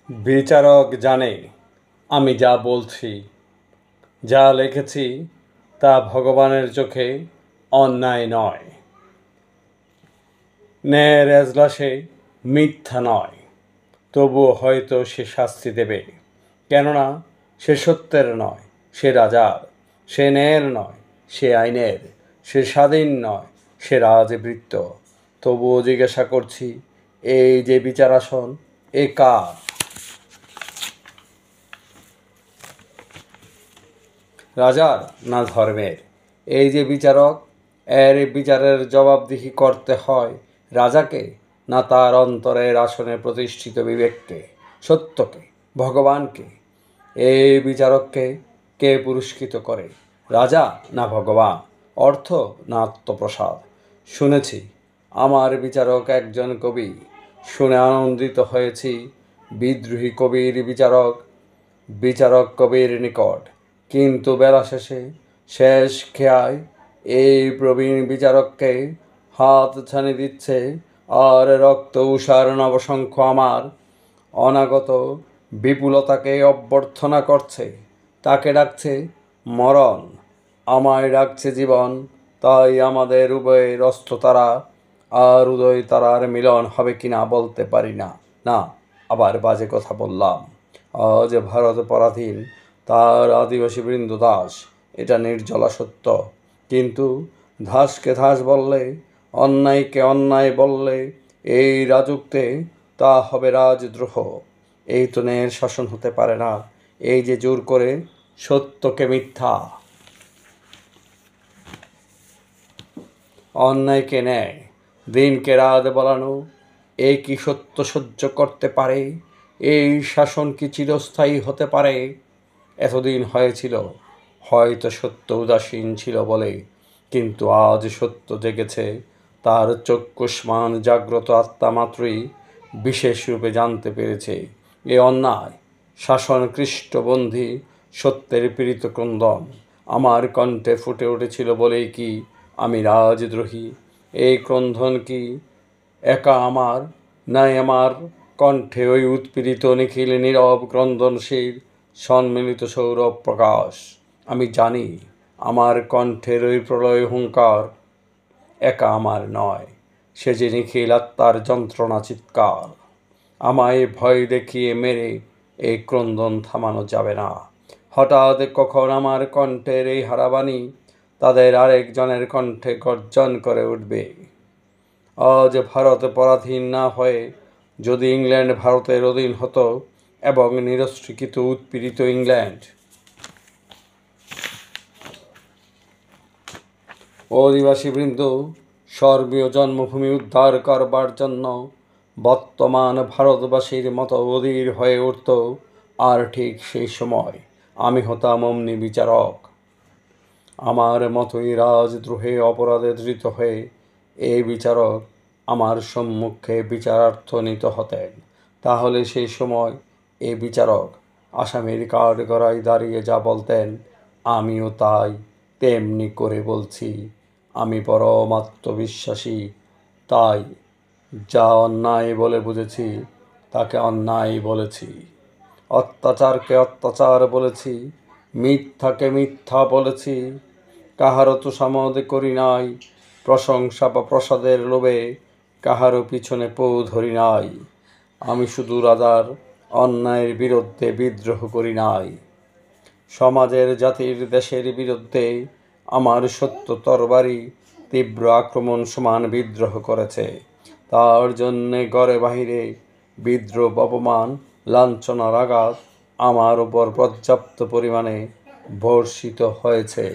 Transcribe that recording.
বিচারক জানে আমি যা বলছি, যা লিখেছি তা ভগবানের চোখে অন্যায় নয়, ন্যায়ের এজলাসে মিথ্যা নয়। তবুও হয়তো সে শাস্তি দেবে, কেননা সে সত্যের নয়, সে রাজার, সে ন্যায়ের নয়, সে আইনের, সে স্বাধীন নয়, সে রাজবৃত্ত। তবুও জিজ্ঞাসা করছি, এই যে বিচারাসন, এ কার? রাজার না ধর্মের? এই যে বিচারক, এর বিচারের জবাবদিহি করতে হয় রাজাকে না তার অন্তরের আসনে প্রতিষ্ঠিত বিবেককে, সত্যকে, ভগবানকে? এই বিচারককে কে পুরস্কৃত করে, রাজা না ভগবান, অর্থ না আত্মপ্রসাদ? শুনেছি আমার বিচারক একজন কবি, শুনে আনন্দিত হয়েছি বিদ্রোহী কবির বিচারক কবির নিকট। কিন্তু বেলা শেষে শেষ খেয়ায় এই প্রবীণ বিচারককে হাত ছানি দিচ্ছে আর রক্ত উষার নবশঙ্খ আমার অনাগত বিপুলতাকে অভ্যর্থনা করছে। তাকে ডাকছে মরণ, আমায় ডাকছে জীবন। তাই আমাদের উভয়ের অস্ততারা আর উদয় তারার মিলন হবে কিনা বলতে পারি না। না, আবার বাজে কথা বললাম। আজ ভারত পরাধীন, তার আদিবাসী বৃন্দ দাস, এটা নির্জলা সত্য। কিন্তু ধাসকে ধাস বললে, অন্যায়কে অন্যায় বললে এই রাজত্বে তা হবে রাজদ্রোহ। এই তো ন্যায়ের শাসন হতে পারে না, এই যে জোর করে সত্যকে মিথ্যা, অন্যায়কে ন্যায়, দিনকে রাত বলানো, এ কি সত্য সহ্য করতে পারে? এই শাসন কি চিরস্থায়ী হতে পারে? এতদিন হয়েছিল, হয়তো সত্য উদাসীন ছিল বলে, কিন্তু আজ সত্য জেগেছে। তার চক্ষুষ্মান জাগ্রত আত্মা মাত্রই বিশেষ রূপে জানতে পেরেছে এ অন্যায় শাসন কৃষ্টবন্ধী সত্যের পীড়িত ক্রন্দন আমার কণ্ঠে ফুটে উঠেছিল বলেই কি আমি রাজদ্রোহী? এই ক্রন্দন কি একা আমার, নাই আমার কণ্ঠে ওই উৎপীড়িত নিখিল নীরব ক্রন্দনশীল সম্মিলিত সৌরভ প্রকাশ? আমি জানি আমার কণ্ঠের ওই প্রলয় হুঙ্কার একা আমার নয়, সে যে নিখিল আত্মার যন্ত্রণা চিৎকার। আমায় ভয় দেখিয়ে মেরে এই ক্রন্দন থামানো যাবে না। হঠাৎ কখন আমার কণ্ঠের এই হারাবাণী তাদের আরেকজনের কণ্ঠে গর্জন করে উঠবে। আজ ভারত পরাধীন না হয়ে যদি ইংল্যান্ড ভারতের অধীন হতো, এবং নিরস্ত্রীকৃত উৎপীড়িত ইংল্যান্ড অধিবাসীবৃন্দ স্বর্গীয় জন্মভূমি উদ্ধার করবার জন্য বর্তমান ভারতবাসীর মতো অধীর হয়ে উঠত, আর ঠিক সেই সময় আমি হতাম অমনি বিচারক। আমার মতোই রাজদ্রোহে অপরাধে ধৃত হয়ে এই বিচারক আমার সম্মুখে বিচারার্থ নিত হতেন। তাহলে সেই সময় এই বিচারক আসামির কাঠগড়ায় দাঁড়িয়ে যা বলতেন, আমিও তাই তেমনি করে বলছি। আমি পরম আত্মবিশ্বাসী, তাই যা অন্যায় বলে বুঝেছি তাকে অন্যায় বলেছি, অত্যাচারকে অত্যাচার বলেছি, মিথ্যাকে মিথ্যা বলেছি। কাহারও তোষামোদ করি নাই, প্রশংসা বা প্রসাদের লোভে কাহারও পিছনে পৌ ধরি নাই। আমি শুধু রাজার অন্যায়ের বিরুদ্ধে বিদ্রোহ করি নাই, সমাজের জাতির দেশের বিরুদ্ধে আমার সত্য তরবারি তীব্র আক্রমণ সমান বিদ্রোহ করেছে। তার জন্যে ঘরে বাহিরে বিদ্রোহ, অপমান, লাঞ্ছনার আঘাত আমার উপর পর্যাপ্ত পরিমাণে বর্ষিত হয়েছে।